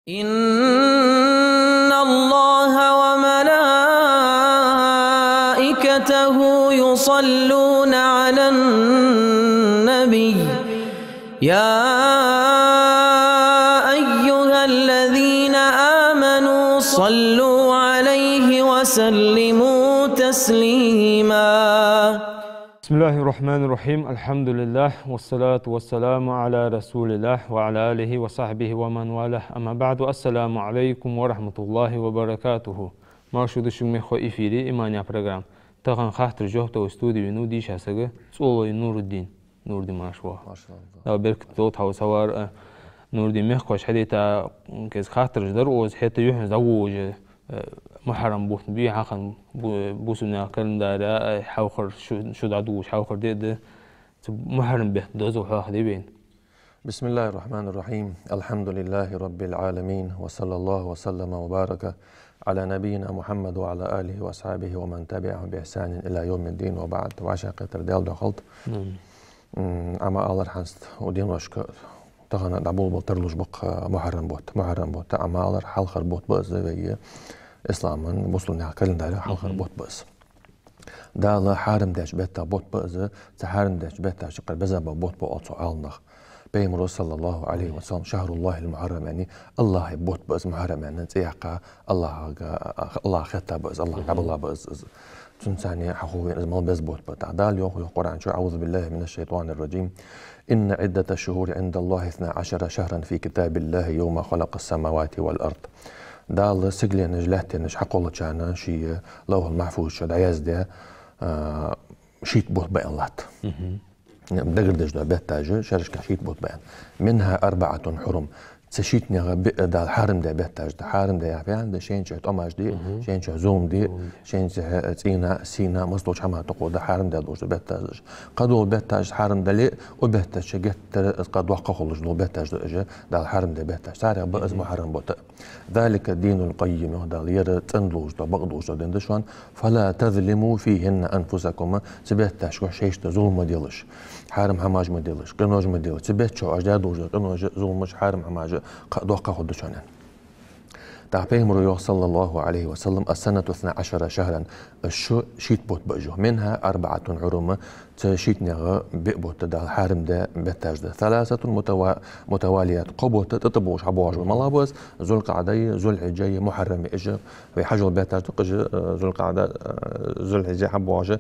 إن الله وملائكته يصلون على النبي يا أيها الذين آمنوا صلوا عليه وسلموا تسليما. بسم الله الرحمن الرحيم. الحمد لله والصلاة والسلام على رسول الله وعلى آله وصحبه ومن والاه. أما بعد، السلام عليكم ورحمة الله وبركاته. مرشد شمي خو إفيري إيمانيا برنامج تغن خاطر جوهته استوديو نودي شاسقة صولي نور الدين ماشوا ما شاء الله. بركة دوت هاو سوار نور الدين مخوش حديتا كيس خاطر جدر وز حتى يوحن زوج محرم بوت بي حقن بوسنا كلندارا حوخر شو دعوش حوخر ديد محرم به دوزو حاخ دي بين. بسم الله الرحمن الرحيم. الحمد لله رب العالمين، وصلى الله وسلم وبارك على نبينا محمد وعلى آله وأصحابه ومن تبعهم بإحسان إلى يوم الدين. وبعد وعشاق تردال دخلت أما الله حنست ودين وشك تغنى دعبول بطرلوش بق محرم بوت أما الله حلخر بوت بأس زي إسلاما مسلمنا كلنا حلخر بوت بأس دا الله حارم داش بيتا بوت بأس تحارم داش بيتا شقر بزا بوت بأس عالنخ بيمر صلى الله عليه وسلم شهر الله المحرم، يعني الله بوت بأس محرم، يعني تيقى الله خطا بأس الله عبد الله بأس تنساني حقوقي إزمال بس بوت بأس دال يوم القرآن شو أعوذ بالله من الشيطان الرجيم. إن عدة الشهور عند الله 12 شهرا في كتاب الله يوم خلق السماوات والأرض. دال سجلي نجلهتي نج حقول كان شيء لوح المحفوظ شد عياز ده شيت بوت بيان لات دقر دجنا بيتاج شرش كشيت بوت بيان منها 4 حرم تشيتني غبئ دا الحارم دا بيتاج دا حارم دا يعني دا شين شات أماج دي شين شات زوم دي شين شات سينا مصلوش حما تقول دا حارم دا دوش دا بيتاج قدول بيتاج حارم دا لي وبيتاج شجت قد وقع خلص دول بيتاج دا إجا دا الحارم دا بيتاج سارع بأز محرم بوت ذلك الدين القيم يهدا ليرة تندلوش دا بغدوش دا دندشوان فلا تظلموا فيهن أنفسكم تبيتاج وحشيش دا ظلم ديلش حارم حماج ما ديلش قنوج ما ديلش تبيت شو أجدادوش دا قنوج ظلمش حارم حماج دوقة خدشانن. تعبير صلى الله عليه وسلم السنة 12 شهرا الشو شيت بوت بأجو منها 4 حرم تشيت نغا بيبوت دا الحارم دا بتاج دا 3 متواليات قبوت تطبوش عبواج ملابوز ذو القعدة ذو الحجة محرم إجا في حجر بتاج تقج ذو القعدة ذو الحجة حبواج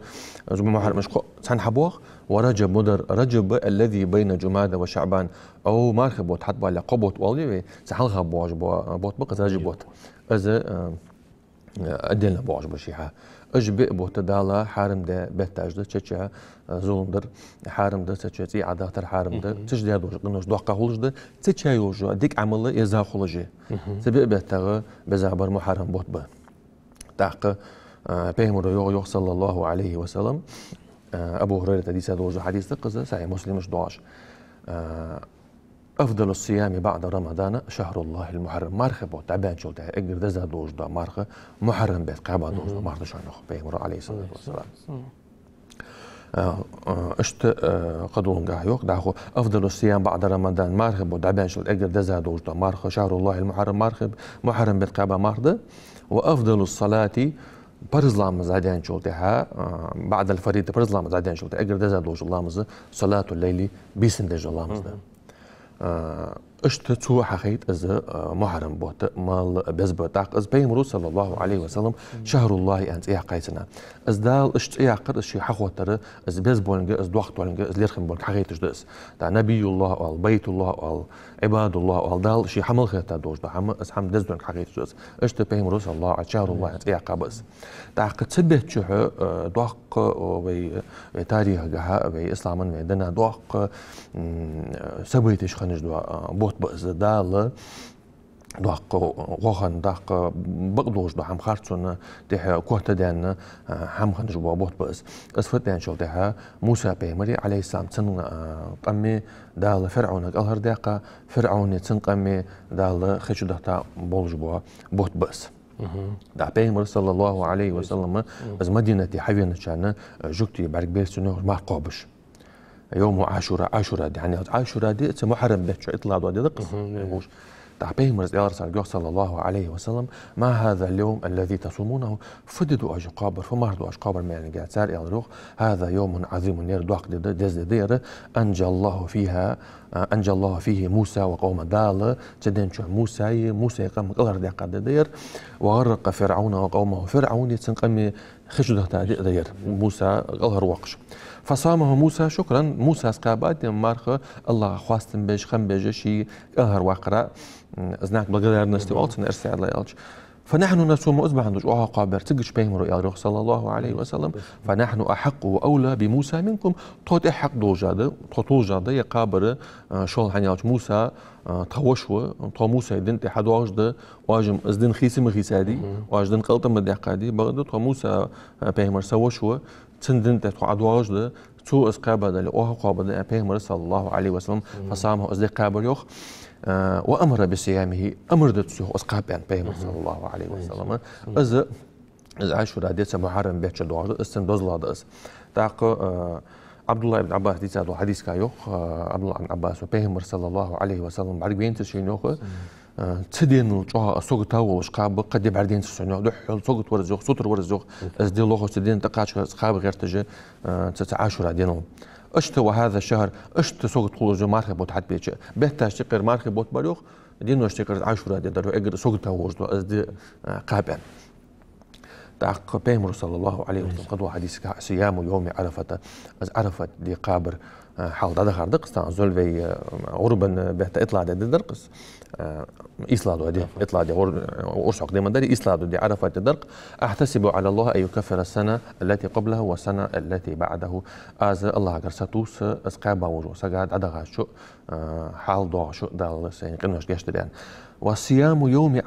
محرم مش سن حبواغ ورجب مدر رجب الذي بين جمادى وشعبان أو مارخب بوت حتى على قبوت والله سحلها بواج بوت بقى رجب بوت إذا أدينا بواج بشيحة أجبئ بوت دالا حارم دا بتاج دا تشجع زوندر حارم دا تشجع عادات حارم دا تجدي هذا قنوش دوقة خلص دا تشجع يوجو ديك عمله يزا خلجي سبئ بتاعه بزعبر محرم بوت با تعق بيمر يوغ صلى الله عليه وسلم أبو هريرة حديث هذا حديث قصة صحيح مسلم مش دعاش أفضل الصيام بعد رمضان شهر الله المحرم مارخب تعبان شو تاع أجر دزا دوج دا مارخ محرم بيت قابا دوج دا مارخ شنو بيمر عليه الصلاة والسلام اشت قدون قاعيوك داخو أفضل الصيام بعد رمضان مارخب تعبان شو أجر دزا دوج دا مارخ شهر الله المحرم مارخب محرم بيت قابا مارخ. وأفضل الصلاة برزلام زادين شولتها بعد الفريضة برزلام زادين شولتها أجر دزا دوج اللامز صلاة الليل بيسن دج اللامز ده اشتتو حقيت از محرم بوت مال بزبطاق از بيمرو صلى الله عليه وسلم شهر الله انت قيتنا از دال اشت قر شي حقوتر از بزبولنج از دوختولنج از ليرخم بول حقيتش دس دا نبي الله او بيت الله او عباد الله او دال شي حمل خيتا دوج دا حم از حم دزبن حقيتش دس اشت بيمرو صلى الله عليه شهر الله انت قبس دا قتبت شو دوق وي تاريخ جها وي اسلام مدنا دوق سبيتش خنج دو بوت بأس دال دق وخن دق بقدوش ده هم خارجون ده كوت دهن هم خنج بوت بأس أسفت دهن شو ده موسى بيمري عليه السلام تن قمي دال فرعون الهر دقة فرعون تن قمي دال خشوا ده تا بولج بوت بأس. دا بيمر صلى الله عليه وسلم از مدينة حيوان كان جوكتي برك بيرسونه ما قابش يوم عاشوراء يعني عاشوراء دي محرم به شو اطلاع دو دي قص تعبيمرز يارسل صلى الله عليه وسلم ما هذا اليوم الذي تصومونه فددوا أج قابر فمردوا أج قابر يعني قاعد سار يالروح هذا يوم عظيم نير دوق دز دير أنجى الله فيه موسى وقوم دال تدين شو موسى قام قلر دي قد دير وغرق فرعون وقومه فرعون يتسنقمي خشده تادي دير موسى قلر وقش فصامه موسى شكرا موسى سقابات مارخ الله خواستن بيش خم بيجي شي قهر وقرا ازناك بغير نستي والتن ارسي على يالش فنحن نصوم أصبح عندوش أوها قابر تقش بيمرو يا روح صلى الله عليه وسلم فنحن أحق وأولى بموسى منكم توت أحق دوجاد يا قابر شول حنيالش موسى توشوا تو موسى دنت حد واجد واجم ازدن خيسم خيسادي واجدن قلت مدقادي بغد تو موسى بيمر سوشوا تندنت تو عد واجد تو اسقابه اللي أوها قابر بيمر صلى الله عليه وسلم فصامه ازدي قابر يوخ وأمر بصيامه أمر دتسوه أسقابان بيهم صلى الله عليه وسلم إذا عاشوراء ديت محرم بيتش دوار استندوز لادس تاق عبد الله بن عباس ديت هذا حديث كايوخ عبد الله بن عباس وبيهم صلى الله عليه وسلم بعد بين تشينوخ تدين الجوها سوق تاو وشقاب قد بعدين تسعنو دح سوق ورزوخ سطر ورزوخ ازدي لوخ تدين تقاش اسقاب غير تجي تتعاشوراء دينهم اشت وهذا الشهر اشت سوق تقول جو مارخ بوت حد بيتش بيتا اشتقر مارخ بوت بروخ دينو اشتقر عاشوراء ديدرو اجر سوق تاو وجدو ازدي قابان تعق بيمر صلى الله عليه وسلم قد حديث صيام يوم عرفة از عرفة دي قابر حال دخل دقس زول في غربا بيت اطلع دي درقس إسلادو دي اطلع دي ورشق دي مداري إسلادو دي عرفة الدرق أحتسب على الله أن يكفر السنة التي قبله والسنة التي بعده از الله قرصتوس اسقابا وجو سقاد عدغا شو حال ضوع شو دال سين قنوش جشت بيان وصيام يوم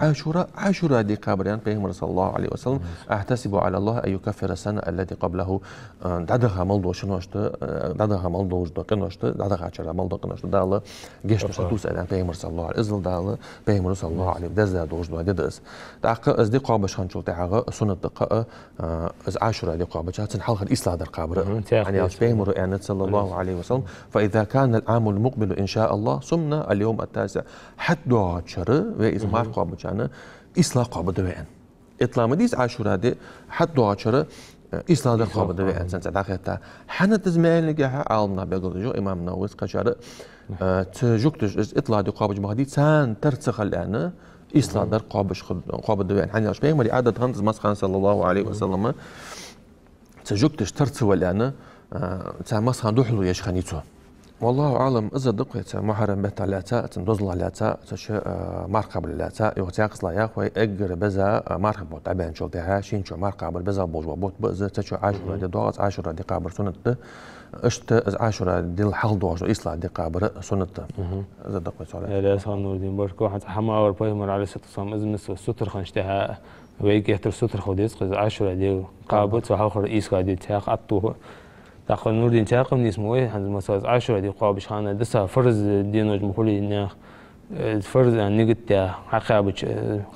عاشوراء دي قابريان بيغمر صلى الله عليه وسلم أحتسب على الله أن يكفر السنة التي قبله دعدها ملدو شنوشت دعدها ملدو وجدو قنوشت دعدها عشرة ملدو قنوشت دال جشت شتوس أدان بيغمر صلى الله عليه وسلم دال بيغمر صلى الله عليه دزاد وجدو ددس دعق از دي قابش خانشو تعغى سنة دقاء از عاشوراء دي قابش هاتن حلق الإسلاد القابر يعني عش بيغمر يعني صلى الله عليه وسلم فإذا كان العام المقبل إن شاء الله صمنا اليوم التاسع حد عشر وإذا ما قابل جانا إسلا قابل دوين إطلاع مديس عاشوراء دي حد عشر إسلا در قابل دوين سنة داخلتا حنا تزمين لقاها عالمنا بيقول جو إمامنا ويسقشار تجوكتش إطلاع دي قابل مهدي سان ترتسخ الآن إسلا در قابل دوين حنا عش بيهم عدد هندز مسخان صلى الله عليه وسلم تجوكتش ترتسو الآن تسا مسخان دوحلو يشخانيتو والله أعلم إذا دقيت محرم بيت علاتا تندوزل علاتا تش مرقب علاتا يوتياقص لا ياخوي اجر بزا مرقب بوت عبان شو تها شين شو مرقب بزا بوجوا بوت بزا تشو عاشوراء دي دوغت عاشوراء دي قابر سنة اشت عاشوراء دي الحل دوغ إسلا دي قابر سنة إذا دقيت على لا سان نور الدين بركو حتى حما اور بايمر على ست صام إذن الستر خنشتها ويجي يحتر الستر خوديس قز عاشوراء دي قابر وحاخر إسلا دي تاق عطوه تاخذ نور الدين تاقم اسمه ايه عند مساز عاشوراء دي قابش خانه دسا فرز دينوج مخولي انه فرز يعني نقت حقابش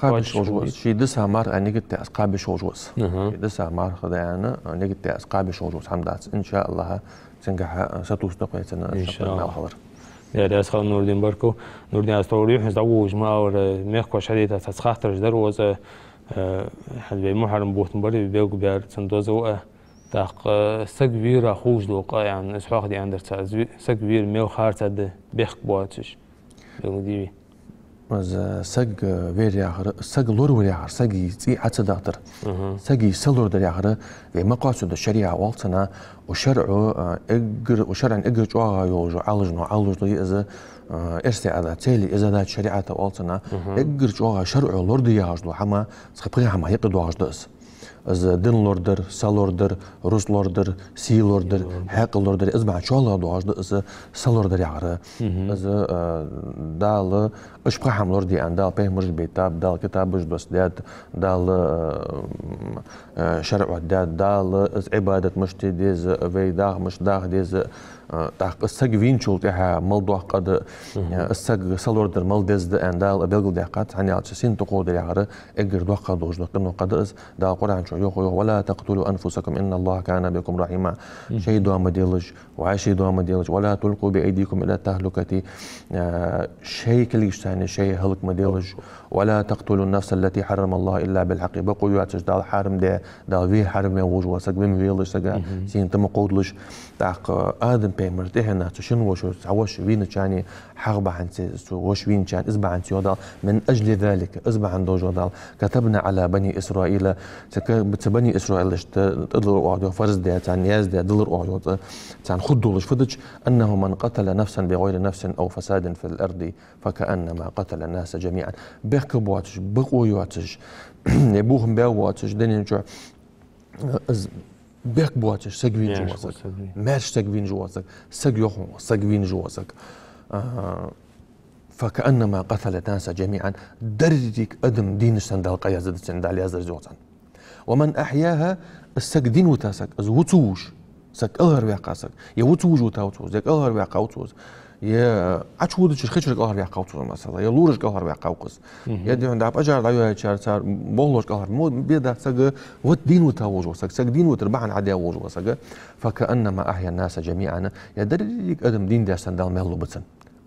قابش وجوز شي دسا مار نقت قابش وجوز دسا مار خدانا نقت قابش وجوز حمدات ان شاء الله تنجح ستوستقيتنا ان شاء الله يا راس خان نور الدين بركو نور الدين استوري حزوج ما اور ميخ شديده تسخاطر دروز حد محرم بوت بري بيوق بيار تندوزو تاق سكبير خوش دوقا يعني اسحاق دي عندر سكبير ميو خارتد بيخ بواتش دي از سگ وير ياخر سگ لور وير ياخر سگي تي عتداتر سگي سلور در ياخر في مقاصد الشريعه والتنا وشرع اجر وشرع اجر جوا يوجو علجنو از ارسي على تالي اذا ذات شريعه والتنا اجر جوا شرع لور دي ياجدو حما سخبري حما يقدو اجدس از دين لوردر سالوردر روس لوردر سي لوردر حق لوردر از بعد شو الله دواج از سالوردر يعرى از دال اش بقى لوردي عند دال بيمرج بيتاب دال كتاب بجدوس دال شرع دال از عبادة مشتي ديز في داغ مش داغ ديز تاق السق فينشول تاعها ملدوح قد السق سالوردر ملدز دال بيلقل دقات يعني على سين تقود يعرى اجر دوقا دوج دقنو قد از دال قران شو يوخو ولا تقتلوا أنفسكم إن الله كان بكم رحيما شيء دوام ديلج وعشي دوام ديلج ولا تلقوا بأيديكم إلى التهلكة شيء كل ثاني شيء هلك مديلج ولا تقتلوا النفس التي حرم الله إلا بالحق بقوا يعتش دال حرم دال في حرم يوج وسق بم فيلش سق سين تم قودلش تاق آدم بيمر تهنا تشنو وشو تعوش فين يعني حرب عن وش فين كان إزبع عن سيودال من أجل ذلك إزبع عن دوجودال كتبنا على بني إسرائيل بني إسرائيل تدلر أوعد فرز ده تان ياز ده دلر أوعد تان خدولش فدش أنه من قتل نفسا بغير نفس أو فساد في الأرض فكأنما قتل الناس جميعا بيركب واتش بقوا يواتش يبوهم بيواتش دنيا جوا بيركب واتش سجوين جواسك ماش سجوين جواسك سجيوهم سجوين جواسك فكأنما قتل الناس جميعا درجك أدم دين السندال قيازد السندال يازر زوتان ومن أحياها السجدين وتاسك أزوتوش سك أهر بيقاسك يوتوج وتاوتوز يك أهر بيقاوتوز يا عشودش خشرك أهر بيقاوتوز مثلا يا لورج أهر بيقاوقس يدي عند عب أجر لا يشار صار بولوش أهر مو بيدا سك ودين وتاوج وسك سجدين وتربعن عدي ووج وسك فكأنما أحيا الناس جميعا يدريك أدم دين ده سندال مهلو بتسن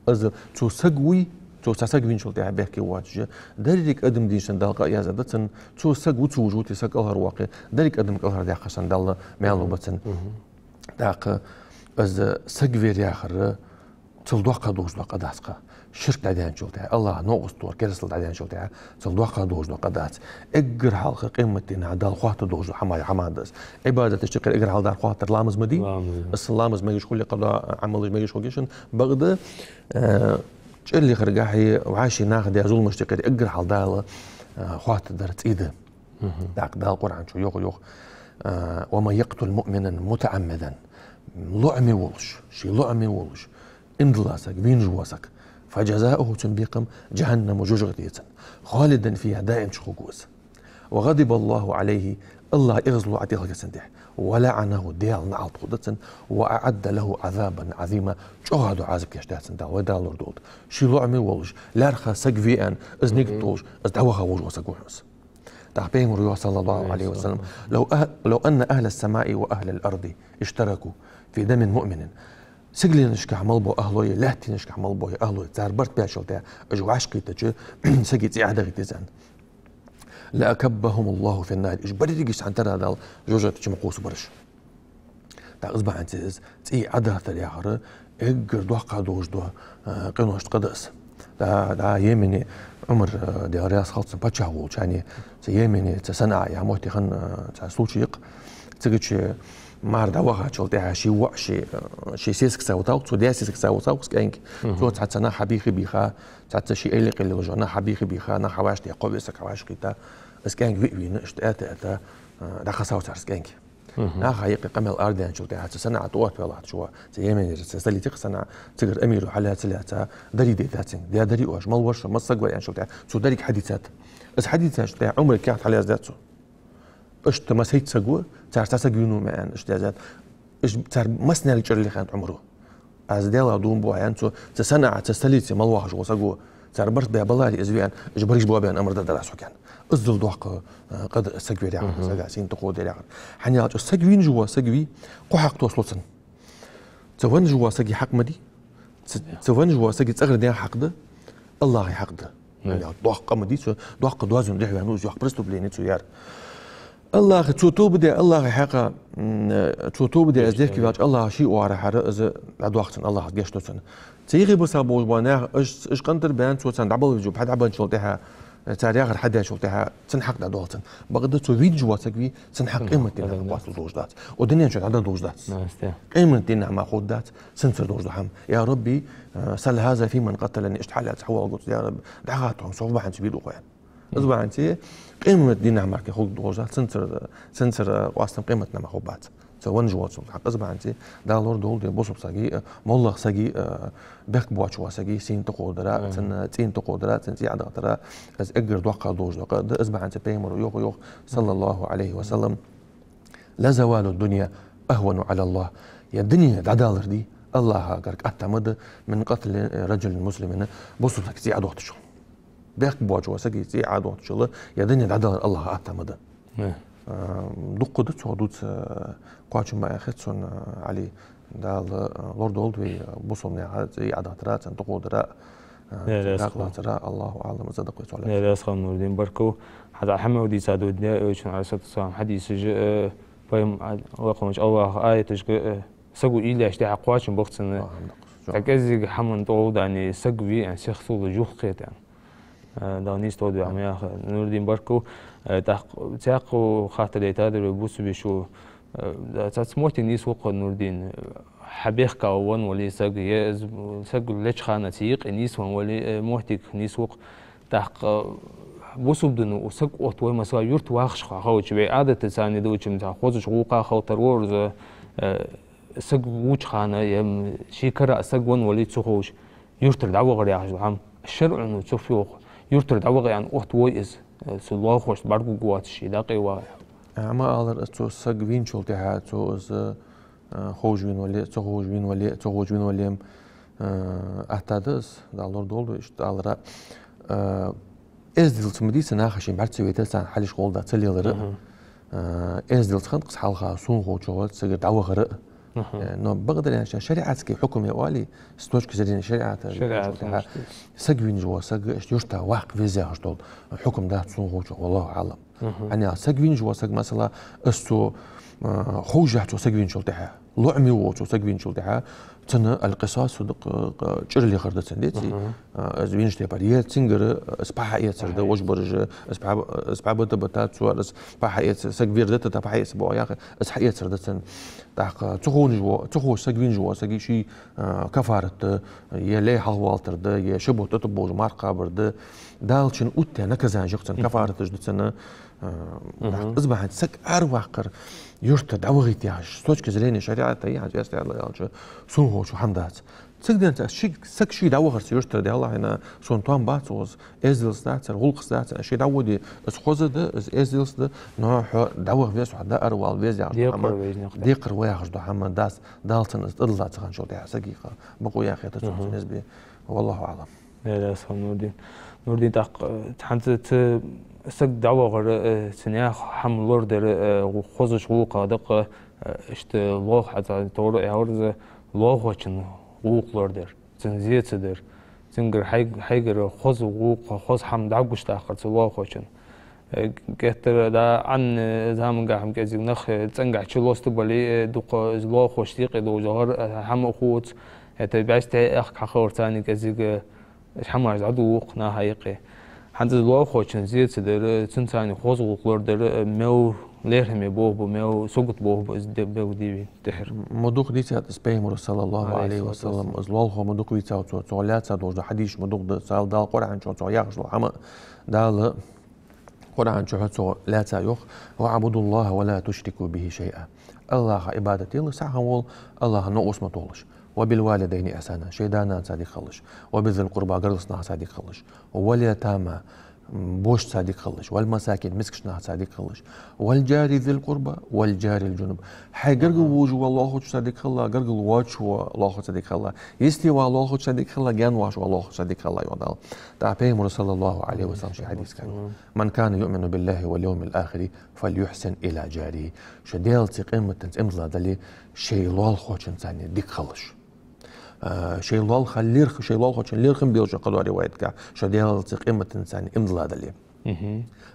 أز تو سجوي تو سجوين شو تاع بيحكي واجه دريك أدم دين سندال قيا زدتن تو سجو توجو تسك أهر واقع دريك أدم أهر داخل سندال مهلو بتسن داق از سجوير ياخر تلدوق دوش دوق داسقه شرك دادان شولتها الله نوغس دور كرسل دادان شولتها تلدوق دوش دوق داس اجر حلقه قيمتنا دال خوات دوش حمادس عباده تشتقر اجر حال دار خوات لامز مدي السلامز ما يشكل قضاء عمل ما يشوكيشن بغدا اللي خرجاحي وعاشي ناخذ يا زول مشتقر اجر حال دال خوات درت ايده داق دال قران شو يوخ وما يقتل مؤمنا متعمدا لعمي ولش شي لعمي ولش اندلاسك بين جواسك فجزاؤه تنبيقم جهنم جوجغتيتا خالدا فيها دائم شخوكوس وغضب الله عليه الله يغزلو عتيقك سندح ولعنه ديال نعط قدتن وأعد له عذابا عظيما شهادو عازب كشتاتن دا ودالور دولت شي لعمي ولش لارخا سقفيان ازنيك طوش ازدعوها وجوسك وحوس تعبين ريوه صلى الله عليه وسلم لو أن أهل السماء وأهل الأرض اشتركوا في دم مؤمن سجلي نشكح ملبو أهلوي لهتي نشكح ملبو أهلوي تعربرت بيشلتها أجو عشقي تجي سجيت إعادة تزن لأكبهم الله في النار إجباري تجيش عن ترى هذا جوجة تجي مقوس برش تعزبع عن تي عدها تريعر إجر دوقع دوش دو قنوش قدس دا يمني عمر دي رياض خالص باتشاو يعني يمني تسنع يا موتي خن تسلوشيق تجيش مار دواها شلتها شي شي سيسك ساوتاو تو دي سيسك ساوتاو كاينك تو تاعنا حبيخي بيخا تاع شي اللي قل جونا حبيخي بيخا نا حواش دي قوبسك حواش كيتا اسكانك وي نشت اتا دا خساو تارسكانك نا خايق قمل اردان شلتها تسنع طوات والله شو يمني تسلي تقصنا تقر اميرو حالها تلاتا دري دي ذاتين دي دري واش مال ورش ما صقبل يعني شلتها تو دريك حديثات بس حديثات تاع عمرك كانت عليها ذاتو اشت ما سيت سقوه تاع سقينو معن اشتازات اش تاع مسنا اللي كانت عمره از ديلا دوم بو انتو تسنع تستليتي مال واحد وسقوه تاع برت بها بالله ازويان اجبريش بو بان امر دراسو كان ازل دوق قد سقوي ديال سقاسين تقود ديال حنيا سقوين جوا سقوي قحق توصلتن تفن جوا سقي حق مدي تفن جوا سقي تصغر ديال حق ده الله يحق ده يعني دوق مدي دوق دوازن دحوا نوز يحق برستو بلينيتو يار الله توتو بدي الله حقا توتو بدي ازدير كيفاش الله شيء واره حر از ادوقتن الله قشتوتن تيغي بصابو وانا اش قنتر بان توتن دبل جو بحد عبان شلتها تاريخ حدا شلتها تنحق دوقتن بقدر تو فيد جوا تكوي تنحق قيمتنا واصل دوجدات ودنيا شو عدد دوجدات قيمتنا ما خدات سنفر دوجدهم يا ربي سل هذا في من قتلني اشتحلت حوا قلت يا رب دعاتهم صوبه عن سبيل اخوان أصبح أنتي قيمة دينا معك خود دوجات سنتر واسطن قيمتنا ما خوبات سوون جوات حق أصبح أنتي دالور دول دي بوصب ساقي مولخ ساقي بيك بواتشوا ساقي سين تقودرا تين تقودرا تنتي عدا ترى از اجر دوقع دوج دوقع أصبح أنتي بيمر يوخ صلى الله عليه وسلم لا زوال الدنيا أهون على الله يا الدنيا دالر دي الله قرك أتمد من قتل رجل مسلم بوصب ساقي عدا وقتشو بيك بواجه وسقي زي عاد وقت شغله يا دنيا عدل الله أعتمد دقدت صعدوت قاچم ما أخذتون علي دال لورد أولدوي بوصلني زي عداترات أن تقودراء داقلاتراء الله أعلم زاد قوي على لا أسخن نوردين بركو هذا حمد ودي سادو دنيا وشون على سات السلام حديث جاء فهم وقمش الله آية تجك سقو إلى أشتاء قاچم بختن تكذب حمد طود يعني سقوي يعني سخصو جوخ قيت يعني دانيست تود عمياء نوردين بركو تاقو خاطر يتادر بوس بيشو تسموت الناس وقت نوردين حبيخ كاوان ولي سق ليش خانة تيق الناس ولي موتك ناس وق تاق بوسو بدنو وسق وقت وين مسوا يرت واخش خوش بعادة تساني دوتش متاع خوش وقا خوتر ورز سق وش خانة يم شيكرا سق وان ولي تسوخوش يرت دعوة غير يعجز عم الشرع إنه تشوفيه يرت دعوة يعني وقت ويز سلوا خوش برضو قوات الشيء دقي واحد أما أقدر أتو سق وين شو تها تو إز خوش وين ولي تو خوش وين ولي تو خوش وين وليم أحتاجس دالور دول إيش دالرا إزدلت مديسة ناخشين بعد سويت لسان حلش قول ده تلي غرق إزدلت خنق حلقة سون خوشوات سجل دعوة غرق نو بقدر يعني شريعة كي حكم يوالي ستوش كزرين شريعة سق وين جوا سق إيش يشتا واق فيزا هشتول حكم ده سون خوشو والله أعلم يعني سق وين جوا سق مثلا استو خوجة تو سق وين شلتها لعمي وتو سق وين شلتها تنا القصاص صدق شرلي خردت سندتي زين شتي بريات سينجر اسبح ايت سرده وجبرج اسبح بتبتات سوار اسبح ايت سق فيردت تبع ايت بو يا اسبح ايت سرده سن تاق تخون جو تخو سق وين جو سق شي كفارت يا لي حوالتر ده يا شبو تطبو مارقه برد دالشن اوت انا كذا جقتن كفارت جدتنا اصبحت سق اروقر يرتد دعوغيت ياش سوتش كزرين شريعة أي حاجة يستعمل يالش سون شو حمدات تقدر أنت سك شيء دعوغر سيرتد الله هنا سون توان باتوز إزلس دات الغلق دات شيء دعودي إسخوز ده إزلس ده نوع دعوغ فيس وحدا أروال فيس يعني ديقر وياخش ده حما داس دالتن الله تخان شو ده سقيقة بقوا يا أخي تسوق نسبة والله أعلم. لا سام نوردين تحنت سق دعوة غير سنيا حمل لوردر وخوزش غوقا دق اشت الله حتى تور يعرض الله وشن غوق لوردر تنزيت صدر تنجر حيجر خوز غوقا خوز حم دعوش تأخر الله وشن كتر دا عن زمان قاعد كذي نخ تنجع شلوس تبلي دق الله خوشتيق دو جهر حم أخوت تبعش تأخ كخور تاني كذي حماز عدوق نهايقي حد الله خوشن زيت صدر تنتاني خوز غوق لوردر مو ليرهم يبوه مو سقط بوه إز بودي تحر مدوق دي سات سبيم صلى الله عليه وسلم الله هو مدوق دي سات سؤالات سات وجد حديث مدوق ده سال دال قرآن شو سؤال حما دال قرآن شو سؤالات يخ وعبدوا الله ولا تشركوا به شيئا الله عبادتي الله سعى الله نقص ما طولش وبالوالدين إحسانا شيدانا صادق خلش وبذي القربى قرصنا صادق خلش واليتامى بوش صادق خلش والمساكين مسكشنا صادق خلش والجاري ذي القربى والجاري الجنوب حي قرقل وجو الله صادق خلا قرقل واجو الله صادق خلا يستوى الله صادق خلا جان واجو الله صادق خلا يودال تعبيهم صلى الله عليه وسلم شي حديث كان من كان يؤمن بالله واليوم الآخر فليحسن إلى جاره شديل تقيمة امضلا دلي شي الله خوش إنسان ديك خلش شيء الله خلير شيء الله خوش لير خم بيوجا قالوا رواية كا شديل تقيمة إنسان امضلا دلي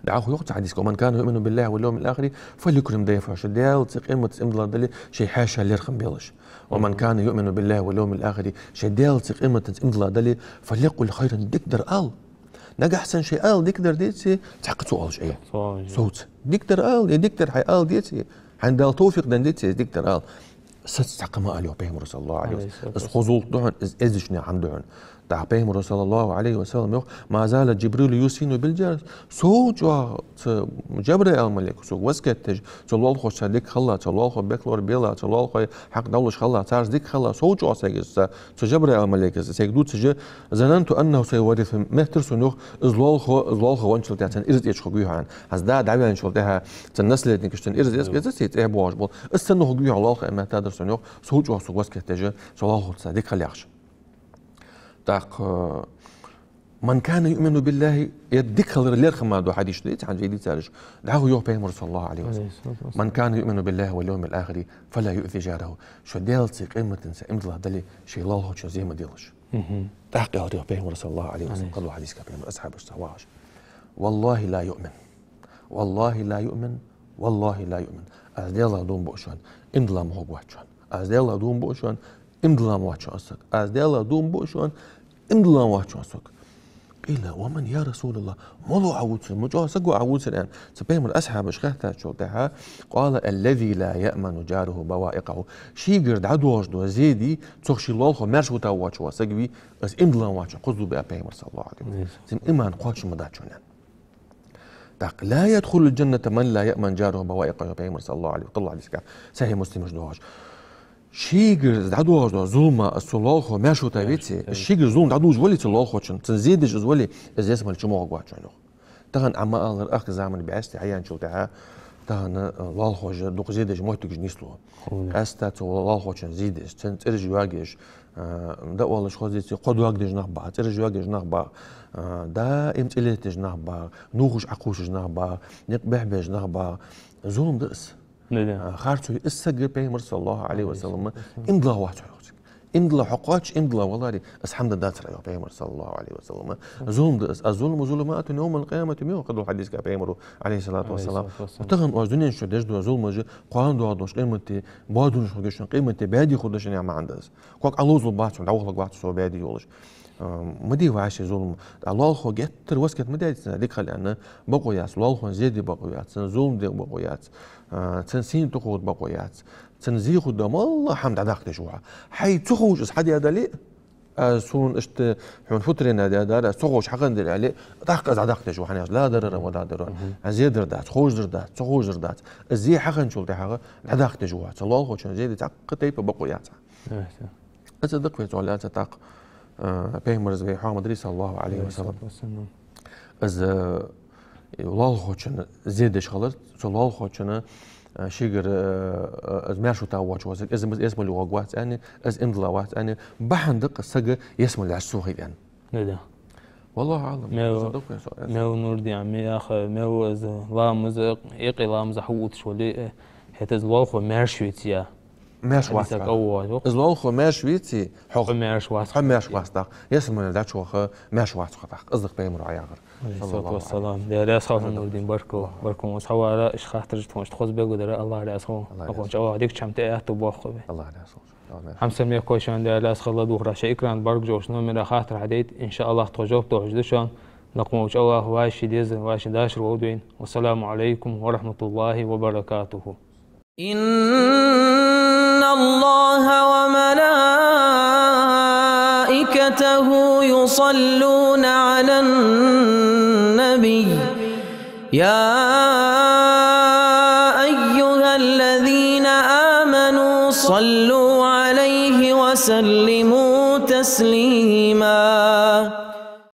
دعاه يقطع حديث ومن كان يؤمن بالله واليوم الآخر فليكرم ضيفه شديل تقيمة امضلا دلي شيء حاشا لير خم بيوجا ومن كان يؤمن بالله واليوم الآخر شديل تقيمة امضلا دلي فليقل خيرا ديكدر قال نجح أحسن شيء قال ديكدر ديتي تعقد سؤال شيء صوت ديكدر قال ديكدر حي قال ديتي عند التوفيق ديتي ديكدر قال ستستقم قال بهم رسول الله عليه وسلم خذوا دهن إزشنا عم دهن تعبهم رسول الله عليه وسلم ما زال جبريل يوصيني بالجرس صوت جبريل الملك سو وسكتج الله خوش صديق خلا الله خو بكلور بيلا الله خو حق دولش خلا تارز ديك خلا صوت واسيس جبريل الملك سيقدو تج ظننت انه سيورث مهتر سنوخ الله خو وانشل تاعن ارز ايش خو عن از دا دعوه انشلتها النسل اللي كشتن ارز يزت ايه بواجبل استنى خو الله خو ما تقدر سنوخ صوت واسكتج الله خو صديق خلا يخش تاق من كان يؤمن بالله يدك غير خما دو حديث ديت عن جديد سالش دعاه يوم بيغمر صلى الله عليه وسلم من كان يؤمن بالله واليوم الآخر فلا يؤذي جاره شو ديالتي قيمة امضلا دلي شي الله شو زي ما ديلش تحقي يوم بيغمر صلى الله عليه وسلم قالوا حديث كبير أصحاب السواج والله لا يؤمن والله لا يؤمن والله لا يؤمن أزديلا دون بوشان امضلا مهوجوان أزديلا دون بوشان امضلا مواتشانسك أزديلا دون بوشان امضلا مواتشانسك قيل ومن يا رسول الله مولو عودس مجا سقوا عودس الآن سبيهم الأصحاب إشخاثة شو تها قال الذي لا يأمن جاره بوائقه شي قرد عدوش دو زيدي تخشي الله خو مرش وتاواتش وسقوي بس إمدلا واتش قصدوا بأبيهم صلى الله عليه وسلم سم إمان قواتش مداتشونان داق لا يدخل الجنة من لا يأمن جاره بوائقه أبيهم صلى الله عليه وسلم طلع عليه سهي مسلم جدوهاش شيغر دعوز زولما الصلاة خو ماشو تابيتي الشيغر زولم دعوز ولي صلاة خوشن تنزيدش ولي إز اسمه الجموع قواتشانو تهن عما قال الأخ زعمن بعستي عيان شو تها تهن الله خوش دوق زيدش موتك جنيسلو أستات الله خوشن زيدش ترجع واجش ده والله شخصيتي قد واجدش نخبع ترجع واجش نخبع ده إمتليتش نخبع نوخش عقوشش نخبع نقبح بيش نخبع زولم دقس خارجوا السجل بيمر صلى الله عليه وسلم امضلا واحد امضلا حقاتش امضلا والله الحمد لله ترى بيمر صلى الله عليه وسلم ظلم الظلم ظلمات يوم القيامة ميو قدوا حديث كبيمر عليه الصلاة والسلام وتغن وزنين شو دجد ظلم قان دو دوش قيمتي بادون شو قشن قيمتي بادي خدش يعني ما عندس كوك الله ظلم باتش دعوه لك باتش سو بادي يولش مدي وعاش ظلم الله خو جت وسكت مدي ذيك لأن بقويات الله خو زيد بقويات ظلم دي بقويات تنسين تقود بقويات تنزيه قدام الله حمد عداك جوعا حي تخوج اس حد يدلي سون اشت حون فترنا دار تخوج حقن دل عليه داك عداك جوعا لا ضرر ولا ضرر زيد دردات خوج دردات تخوج دردات زي حقن شو تاع عداك جوعا الله خو زيد تاع قطيب بقويات اصدق في سؤالات تاع بيغمر زي محمد صلى الله عليه وسلم از الله خو زيدش خلص الله خو شيغر از ماشو تاواتش واسك از اسم اللي وقوات اني از امضلا وات اني بحندق السجا يسمى العسوخي يعني لا والله اعلم مو نور دي عمي يا اخي مو از لا مزق يقي لا مزحوت شو لي حتى الله خو ماشويتيا ماش واسك از الله خو ماشويتي حق ماش واسك يسمى داتش وخ ماش واسك قصدك بيمر عياغر صلى الله عليه وسلم يا صاحب نور الدين بركو وصحوا على ايش خاطر تخوز بيقو در الله عليه اصلا اخو جوا هذيك شمت اهت بوخو الله عليه اصلا حمسه مية كوشان ده لا خلا دوخرا شكرا برك جوش نمر خاطر عديد ان شاء الله تجاوب توجدشان نقوم ان شاء الله واشي ديز واشي داشر ودين والسلام عليكم ورحمه الله وبركاته إن الله وملائكته يصلون على النبي يا أيها الذين آمنوا صلوا عليه وسلموا تسليما